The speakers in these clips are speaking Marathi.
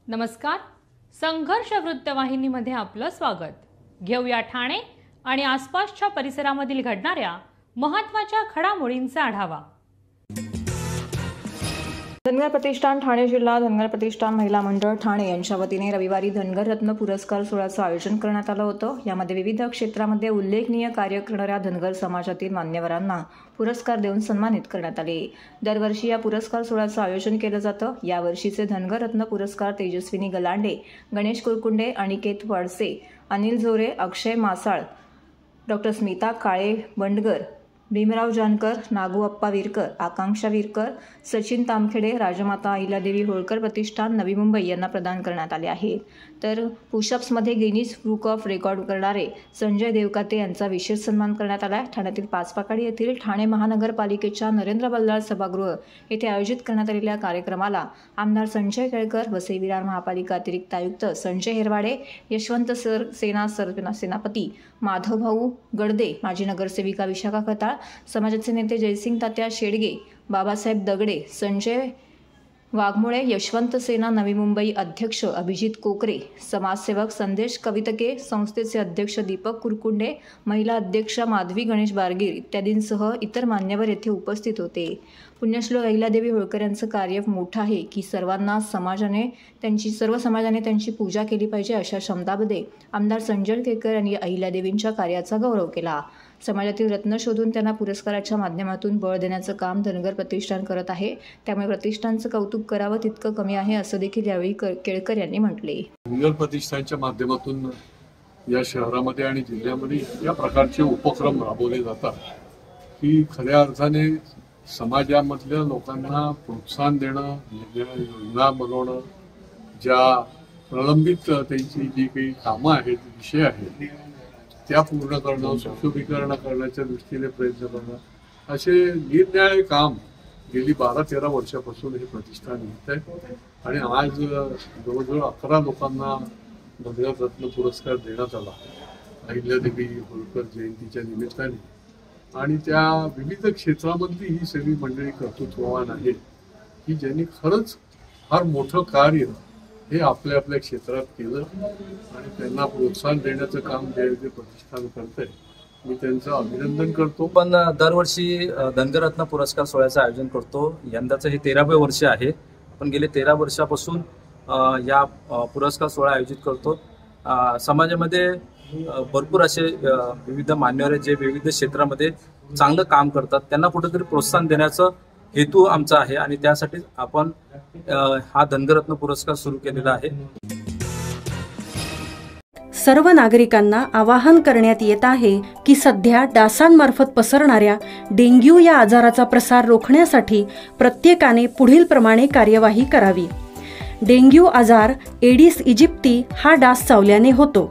नमस्कार. संघर्ष वृत्तवाहिनीमध्ये आपलं स्वागत. घेऊया ठाणे आणि आसपासच्या परिसरामधील घडणाऱ्या महत्त्वाच्या घडामोडींचा आढावा. धनगर प्रतिष्ठान ठाणे जिल्हा धनगर प्रतिष्ठान महिला मंडळ ठाणे यांच्या वतीने रविवारी धनगर रत्न पुरस्कार सोहळ्याचं आयोजन करण्यात आलं होतं. यामध्ये विविध क्षेत्रामध्ये उल्लेखनीय कार्य करणाऱ्या धनगर समाजातील मान्यवरांना पुरस्कार देऊन सन्मानित करण्यात आले. दरवर्षी या पुरस्कार सोहळ्याचं आयोजन केलं जातं. यावर्षीचे धनगर रत्न पुरस्कार तेजस्विनी गलांडे, गणेश कुरकुंडे, अनिकेत वडसे, अनिल जोरे, अक्षय मासाळ, डॉक्टर स्मिता काळे बंडगर, भीमराव जानकर, नागू अप्पा विरकर, आकांक्षा विरकर, सचिन तामखेडे, राजमाता अहिल्यादेवी होळकर प्रतिष्ठान नवी मुंबई यांना प्रदान करण्यात आले आहे. तर पुशअप्समध्ये गिनीज बुक ऑफ रेकॉर्ड करणारे संजय देवकाते यांचा विशेष सन्मान करण्यात आला. ठाण्यातील पाचपाकाडी येथील ठाणे महानगरपालिकेच्या नरेंद्र बल्लाळ सभागृह येथे आयोजित करण्यात आलेल्या कार्यक्रमाला आमदार संजय केळकर, वसई विरार महापालिका अतिरिक्त आयुक्त संजय हेरवाडे, यशवंत सेना सेनापती माधवभाऊ गडदे, माजी नगरसेविका विशाखा खताळ, समाजाचे नेते जयसिंग तात्या शेडगे, बाबासाहेब दगडे, संजय वाघमोळे, यशवंत सेना नवी मुंबई अध्यक्ष अभिजित कोकरे, समाजसेवक संदेश कवितके, संस्थेचे अध्यक्ष दीपक कुरकुंडे, महिला अध्यक्षा माधवी गणेश बारगीर इत्यादींसह इतर मान्यवर येथे उपस्थित होते. पुण्यश्लोक अहिल्यादेवी होळकर यांचं कार्य मोठं आहे की सर्व समाजाने त्यांची पूजा केली पाहिजे अशा शब्दामध्ये आमदार संजय केळकर यांनी अहिल्यादेवींच्या कार्याचा गौरव केला. समाजातील रत्न शोधून त्यांना पुरस्काराच्या माध्यमातून बळ देण्याचं काम धनगर प्रतिष्ठान करत आहे. त्यामुळे प्रतिष्ठानचं कौतुक करावं तितकं कमी आहे असं देखील यावेळी केळकर यांनी म्हटले. धनगर प्रतिष्ठानच्या माध्यमातून या शहरामध्ये आणि जिल्ह्यामध्ये या प्रकारचे उपक्रम राबवले जातात की खऱ्या अर्थाने समाजामधल्या लोकांना प्रोत्साहन देणं, योजना बनवणं, ज्या प्रलंबित त्यांची जी काही कामं आहेत, विषय आहेत त्या पूर्ण करणं, सुशोभीकरण करण्याच्या दृष्टीने प्रयत्न करणं, असे निरनिराळे काम गेली 12-13 वर्षापासून हे प्रतिष्ठान येत आहे. आणि आज जवळजवळ 11 लोकांना धनगर रत्न पुरस्कार देण्यात आला अहिल्यादेवी होळकर जयंतीच्या निमित्ताने. आणि त्या विविध क्षेत्रामधली ही सगळी मंडळी कर्तृत्ववान आहेत की ज्यांनी खरंच फार मोठं कार्य हे आपल्या आपल्या क्षेत्रात केलं आणि त्यांना प्रोत्साहन देण्याचं काम जे प्रतिष्ठान करतंय मी त्यांचं अभिनंदन करतो. पण दरवर्षी धनगर रत्न पुरस्कार सोहळ्याचं आयोजन करतो. यंदाचं हे 13वे वर्ष आहे. पण गेले 13 वर्षापासून या पुरस्कार सोहळा आयोजित करतो. समाजामध्ये भरपूर असे विविध मान्यवर जे विविध क्षेत्रामध्ये चांगलं काम करतात त्यांना कुठेतरी प्रोत्साहन देण्याचं हेतू आमचा आहे आणि त्यासाठी आपण हा धनगरत्न पुरस्कार सुरू केलेला आहे. सर्व नागरिकांना आवाहन करण्यात येत आहे की सध्या डासांमार्फत पसरणाऱ्या डेंग्यू या आजाराचा प्रसार रोखण्यासाठी प्रत्येकाने पुढील प्रमाणे कार्यवाही करावी. डेंग्यू आजार एडिस इजिप्ती हा डास चावल्याने होतो.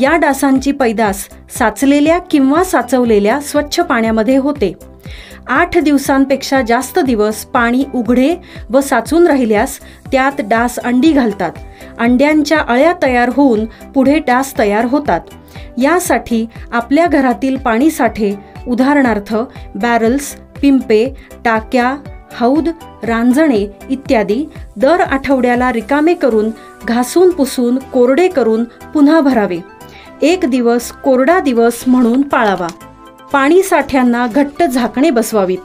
या डासांची पैदास साचलेल्या किंवा साचवलेल्या स्वच्छ पाण्यामध्ये होते. 8 दिवसांपेक्षा जास्त दिवस पाणी उघडे व साचून राहिल्यास त्यात डास अंडी घालतात. अंड्यांच्या अळ्या तयार होऊन पुढे डास तयार होतात. यासाठी आपल्या घरातील पाणीसाठे उदाहरणार्थ बॅरल्स, पिंपे, टाक्या, हौद, रांजणे इत्यादी दर आठवड्याला रिकामे करून घासून पुसून कोरडे करून पुन्हा भरावे. 1 दिवस कोरडा दिवस म्हणून पाळावा. पाणी साठ्यांना घट्ट झाकणे बसवावीत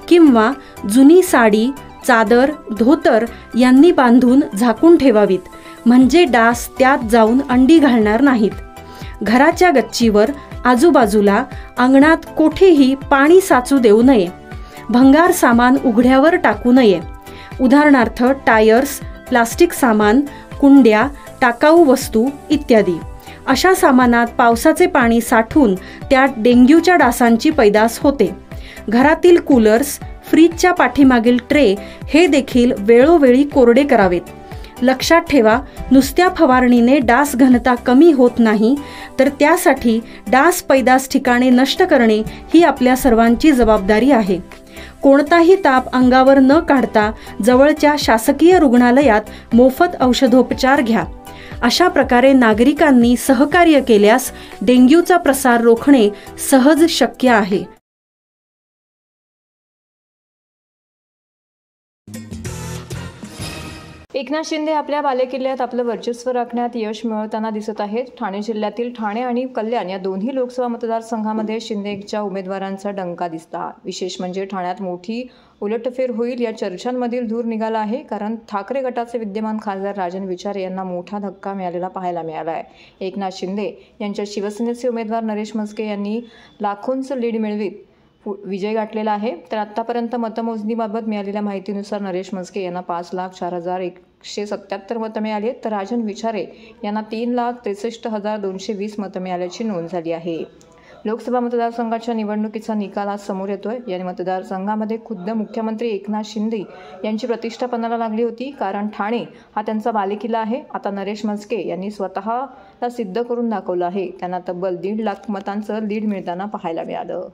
किंवा जुनी साडी, चादर, धोतर यांनी बांधून झाकून ठेवावीत म्हणजे डास त्यात जाऊन अंडी घालणार नाहीत. घराच्या गच्चीवर, आजूबाजूला, अंगणात कोठेही पाणी साचू देऊ नये. भंगार सामान उघड्यावर टाकू नये. उदाहरणार्थ टायर्स, प्लास्टिक सामान, कुंड्या, टाकाऊ वस्तू इत्यादी. अशा सामानात पावसाचे पाणी साठून त्यात डेंग्यूच्या डासांची पैदास होते. घरातील कूलर्स, फ्रीजच्या पाठीमागील ट्रे हे देखील वेळोवेळी कोरडे करावेत. लक्षात ठेवा, नुसत्या फवारणीने डास घनता कमी होत नाही तर त्यासाठी डास पैदास ठिकाणे नष्ट करणे ही आपल्या सर्वांची जबाबदारी आहे. कोणताही ताप अंगावर न काढता जवळच्या शासकीय रुग्णालयात मोफत औषधोपचार घ्या. अशा प्रकारे नागरिकांनी सहकार्य केल्यास डेंग्यूचा प्रसार रोखणे सहज शक्य आहे. एकनाथ शिंदे आपल्या बालेकिल्ल्यात आपलं वर्चस्व राखण्यात यश मिळवताना दिसत आहेत. ठाणे जिल्ह्यातील ठाणे आणि कल्याण या दोन्ही लोकसभा मतदारसंघामध्ये शिंदेच्या उमेदवारांचा डंका दिसला. विशेष म्हणजे ठाण्यात मोठी उलटफेर होईल या चर्चांमधील धूर निघाला आहे. कारण ठाकरे गटाचे विद्यमान खासदार राजन विचारे यांना मोठा धक्का मिळालेला पाहायला मिळाला आहे. एकनाथ शिंदे यांच्या शिवसेनेचे उमेदवार नरेश म्हस्के यांनी लाखोंचं लीड मिळवित विजय गाठलेला आहे. तर आतापर्यंत मतमोजणीबाबत मिळालेल्या माहितीनुसार नरेश म्हस्के यांना 5,04,177 मतं मिळाली, तर राजन विचारे यांना 3,63,220 मतं मिळाल्याची नोंद झाली आहे. लोकसभा मतदारसंघाच्या निवडणुकीचा निकाल आज समोर येतोय. या मतदारसंघामध्ये खुद्द मुख्यमंत्री एकनाथ शिंदे यांची प्रतिष्ठा पणाला लागली होती. कारण ठाणे हा त्यांचा बालेकिल्ला आहे. आता नरेश म्हस्के यांनी स्वतःला सिद्ध करून दाखवलं आहे. त्यांना तब्बल 1.5 लाख मतांचं लीड मिळताना पाहायला मिळालं.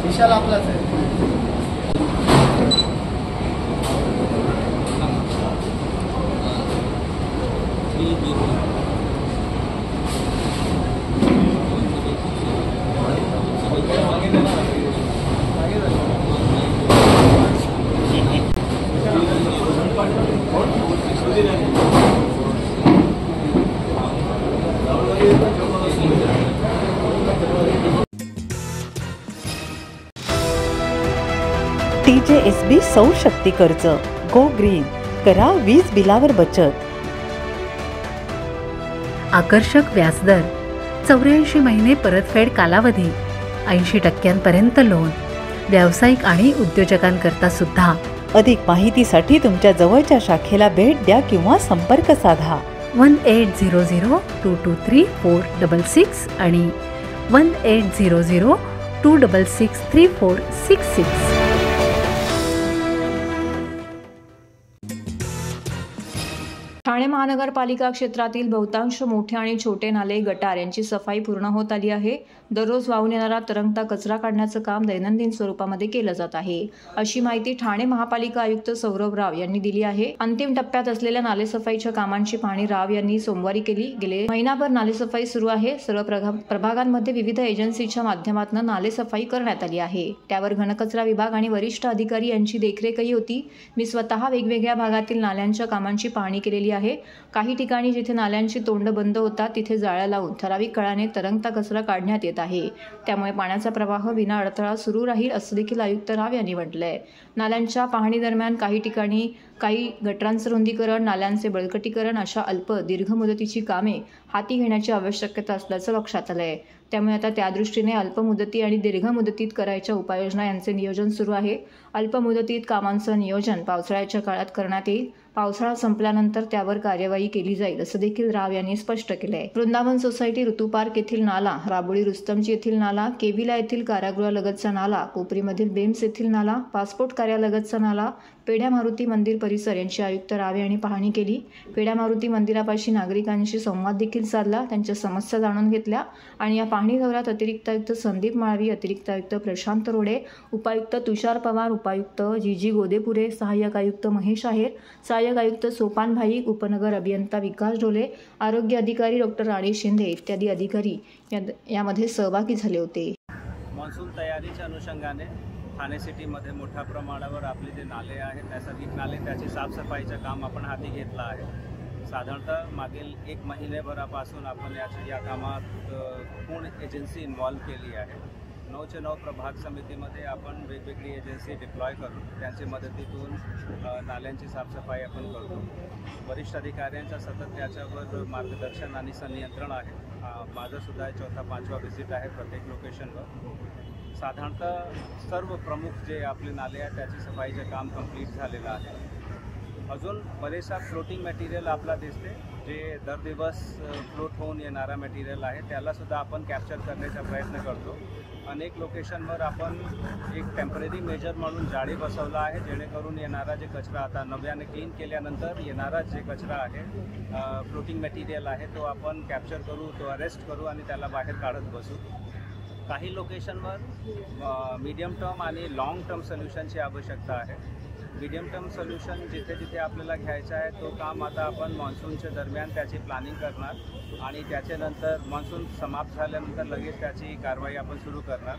विशाल आपलाच आहे. TJSB सौर शक्ती कर्ज. Go green. करा वीज बिलावर बचत. आकर्षक व्याजदर, 84 महिने परतफेड कालावधी, 80% लोन. व्यावसायिक आणि उद्योजकांकरता सुद्धा. अधिक माहितीसाठी तुमच्या जवळच्या शाखेला भेट द्या किंवा संपर्क साधा. 1800-223-466 आणि 1800-266-3466. ठाणे महानगरपालिका क्षेत्रातील बहुतांश मोठे आणि छोटे नाले, गटार यांची सफाई पूर्ण होत आली आहे. दररोज वाहून येणारा तरंगता कचरा काढण्याचं काम दैनंदिन स्वरूपामध्ये केलं जात आहे, अशी माहिती ठाणे महापालिका आयुक्त सौरभ राव यांनी दिली आहे. अंतिम टप्प्यात असलेल्या नालेसफाईच्या कामांची पाहणी राव यांनी सोमवारी केली. गेले महिनाभर नालेसफाई सुरू आहे. सर्व प्रभागांमध्ये विविध एजन्सीच्या माध्यमातून नालेसफाई करण्यात आली आहे. त्यावर घनकचरा विभाग आणि वरिष्ठ अधिकारी यांची देखरेखही होती. मी स्वतः वेगवेगळ्या भागातील नाल्यांच्या कामांची पाहणी केलेली आहे. काही ठिकाणी जिथे नाल्यांची तोंड बंद होतात तिथे जाळ्या लावून ठराविक काळाने तरंगता कचरा काढण्यात येत आहे. त्यामुळे पाण्याचा प्रवाह विना अडथळा सुरू राहील असं देखील आयुक्त राव यांनी म्हटलंय. नाल्यांच्या पाहणी दरम्यान काही ठिकाणी काही गटरांचं रुंदीकरण, नाल्यांचे बळकटीकरण अशा अल्प दीर्घ मुदतीची कामे हाती घेण्याची आवश्यकता असल्याचं लक्षात आलंय. त्यामुळे आता त्यादृष्टीने अल्प मुदती आणि दीर्घ मुदतीत करायच्या उपाययोजना यांचे नियोजन सुरू आहे. अल्प मुदतीत कामांचं नियोजन पावसाळ्याच्या काळात करण्यात येईल. पावसाळा संपल्यानंतर त्यावर कार्यवाही केली जाईल असं देखील राव यांनी स्पष्ट केलंय. वृंदावन सोसायटी, ऋतू पार्क येथील नाला, राबोळी रुस्तमजी येथील नाला, केविला येथील कारागृहालगतचा नाला, कोपरीमधील बेम्स येथील नाला, पासपोर्ट कार्यालगतचा नाला, पेढ्या मारुती मंदिर परिसर यांची आयुक्त राव यांनी पाहणी केली. पेढ्या मारुती मंदिरापाशी नागरिकांशी संवाद देखील साधला, त्यांच्या समस्या जाणून घेतल्या आणि या पाहणी दौऱ्यात अतिरिक्त आयुक्त संदीप माळवी, अतिरिक्त आयुक्त प्रशांत रोडे, उपायुक्त तुषार पवार, उपायुक्त जी गोदेपुरे, सहाय्यक आयुक्त महेश आहेर, सहाय्यक आयुक्त सोपान भाईक, उपनगर अभियंता विकास ढोले, आरोग्य अधिकारी डॉक्टर राणी शिंदे इत्यादी अधिकारी यामध्ये सहभागी झाले होते. मान्सून तयारीच्या अनुषंगाने ठाणे सिटीमध्ये मोठ्या प्रमाणावर आपले जे नाले आहेत, नैसर्गिक नाले, त्याचे साफसफाईचं काम आपण हाती घेतलं आहे. साधारणतः मागील 1 महिन्याभरापासून आपण या कामात पूर्ण एजन्सी इन्व्हॉल्व केली आहे. 9चे 9 प्रभाग समितीमध्ये आपण वेगवेगळी एजन्सी डिप्लॉय करून त्यांच्या मदतीतून नाल्यांची साफसफाई आपण करतो. वरिष्ठ अधिकाऱ्यांच्या सतत त्याच्यावर मार्गदर्शन आणि संनियंत्रण आहे. माझं सुद्धा 4था-5वा व्हिजिट आहे प्रत्येक लोकेशनवर. साधारणतः सर्व प्रमुख जे आपले नाले आहेत त्याची सफाईचं काम कंप्लीट झालेलं आहे. अजून बरेचसा फ्लोटिंग मटेरियल आपला दिसते, जे दर दिवस फ्लोट होऊन येणारा मटेरियल आहे, त्यालासुद्धा आपण कॅप्चर करण्याचा प्रयत्न करतो. अनेक लोकेशनवर आपण एक टेम्पररी मेजर म्हणून जाळी बसवला आहे, जेणेकरून येणारा जे कचरा आता नव्याने क्लीन केल्यानंतर येणारा जे कचरा आहे, फ्लोटिंग मटेरियल आहे, तो आपण कॅप्चर करू, तो अरेस्ट करू आणि त्याला बाहेर काढत बसू. काही लोकेशनवर मीडियम टर्म आणि लाँग टर्म सोल्युशनची आवश्यकता आहे. मीडियम टर्म सोल्युशन जिथे जिथे आपल्याला घ्यायचं आहे तो काम आता आपण मान्सूनच्या दरम्यान त्याची प्लॅनिंग करणार आणि त्याच्यानंतर मान्सून समाप्त झाल्यानंतर लगेच त्याची कारवाई आपण सुरू करणार.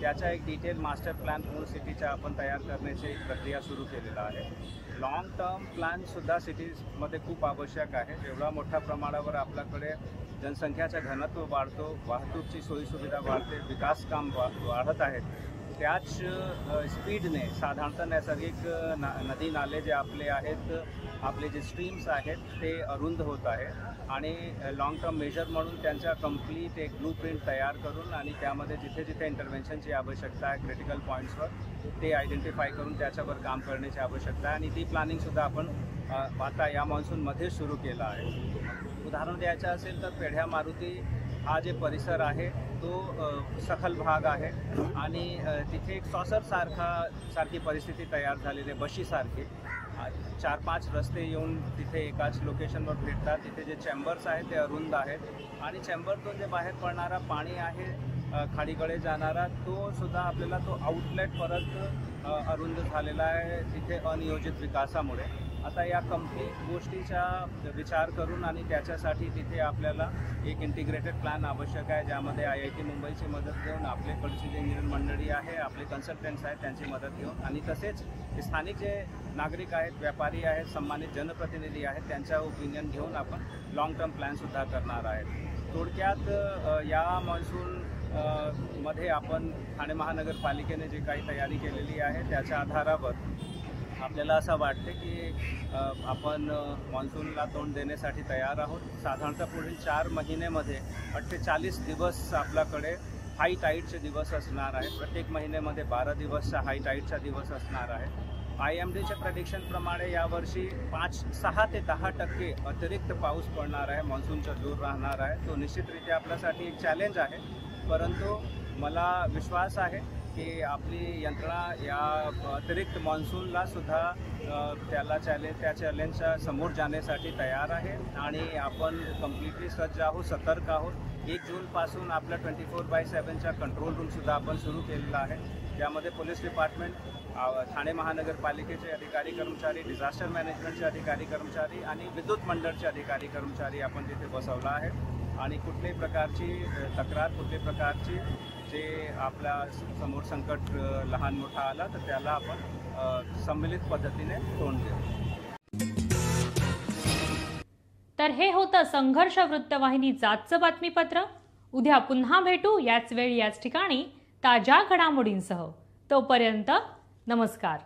त्याचा एक डिटेल मास्टर प्लॅन पूर्ण सिटीचा आपण तयार करण्याची प्रक्रिया सुरू केलेला आहे. लाँग टर्म प्लॅनसुद्धा सिटीजमध्ये खूप आवश्यक आहे. जेवढा मोठ्या प्रमाणावर आपल्याकडे जनसंख्याचं घनत्व वाढतो, वाहतूकची सोयीसुविधा वाढते, विकास काम वाढत आहेत, त्याच स्पीडने साधारणतः नैसर्गिक नदी नाले जे आपले आहेत, आपले जे स्ट्रीम्स आहेत ते अरुंद होत आहे आणि लाँग टर्म मेजर म्हणून त्यांचा कंप्लीट एक ब्लूप्रिंट तयार करून आणि त्यामध्ये जिथे जिथे इंटरव्हेन्शनची आवश्यकता आहे क्रिटिकल पॉईंट्सवर ते आयडेंटिफाय करून त्याच्यावर काम करण्याची आवश्यकता आहे आणि ती प्लॅनिंगसुद्धा आपण आता या मान्सूनमध्ये सुरू केला आहे. उदाहरण द्यायचं असेल तर पेढ्या मारुती हा जे परिसर आहे तो सखल भाग आहे आणि तिथे एक सारखी परिस्थिती तयार झालेली आहे, बशीसारखी. 4-5 रस्ते येऊन तिथे एकाच लोकेशनवर भेटतात. तिथे जे चेंबर्स आहेत ते अरुंद आहेत आणि चेंबरतून जे बाहेर पडणारा पाणी आहे खाडीकडे जाणारा, तो सुद्धा आपल्याला तो आउटलेट परत अरुंद झालेला आहे तिथे अनियोजित विकासामुळे. आता या कंप्लीट गोष्टीचा विचार करून आणि त्याच्यासाठी तिथे आपल्याला एक इंटिग्रेटेड प्लॅन आवश्यक आहे, ज्यामध्ये IIT मुंबईची मदत घेऊन, आपल्याकडची जे इंजिनियर मंडळी आहे, आपले कन्सल्टंट्स आहेत त्यांची मदत घेऊन आणि तसेच स्थानिक जे नागरिक आहेत, व्यापारी आहेत, सन्मानित जनप्रतिनिधी आहेत त्यांचा ओपिनियन घेऊन आपण लाँग टर्म प्लॅनसुद्धा करणार आहेत. थोडक्यात या मान्सून मध्ये आपण ठाणे महानगरपालिकेने जे काही तयारी केलेली आहे त्याच्या आधारावर आपल्याला असं वाटते की आपण मान्सूनला तोंड देण्यासाठी तयार आहोत. साधारणतः पुढील 4 महिन्यामध्ये 48 दिवस आपल्याकडे हाय टाईडचे दिवस असणार आहेत. प्रत्येक महिन्यामध्ये 12 दिवसचा हाय टाईडचा दिवस असणार आहे. IMDच्या प्रेडिक्शनप्रमाणे यावर्षी 6 ते 10% अतिरिक्त पाऊस पडणार आहे, मान्सूनचा जोर राहणार आहे. तो निश्चितरित्या आपल्यासाठी एक चॅलेंज आहे, परंतु मला विश्वास आहे की आपली यंत्रणा या अतिरिक्त मान्सूनला सुद्धा त्या चॅलेंजच्या समोर जाण्यासाठी तयार आहे आणि आपण कम्प्लिटली सज्ज आहोत, सतर्क आहोत. 1 जूनपासून आपल्या 24/7चा कंट्रोल रूमसुद्धा आपण सुरू केलेला आहे, ज्यामध्ये पोलीस डिपार्टमेंट, ठाणे महानगरपालिकेचे अधिकारी कर्मचारी, डिझास्टर मॅनेजमेंटचे अधिकारी कर्मचारी आणि विद्युत मंडळचे अधिकारी कर्मचारी आपण तिथे बसवला आहे आणि कुठल्याही प्रकारची तक्रार, कुठल्याही प्रकारची जे आपल्या समोर संकट लहान मोठा आला तर त्याला आपण संमिलित पद्धतीने तोंड देऊ. तर हे होतं संघर्ष वृत्तवाहिनीचं आजचं बातमीपत्र. उद्या पुन्हा भेटू याच वेळी याच ठिकाणी ताज्या घडामोडींसह. तोपर्यंत नमस्कार.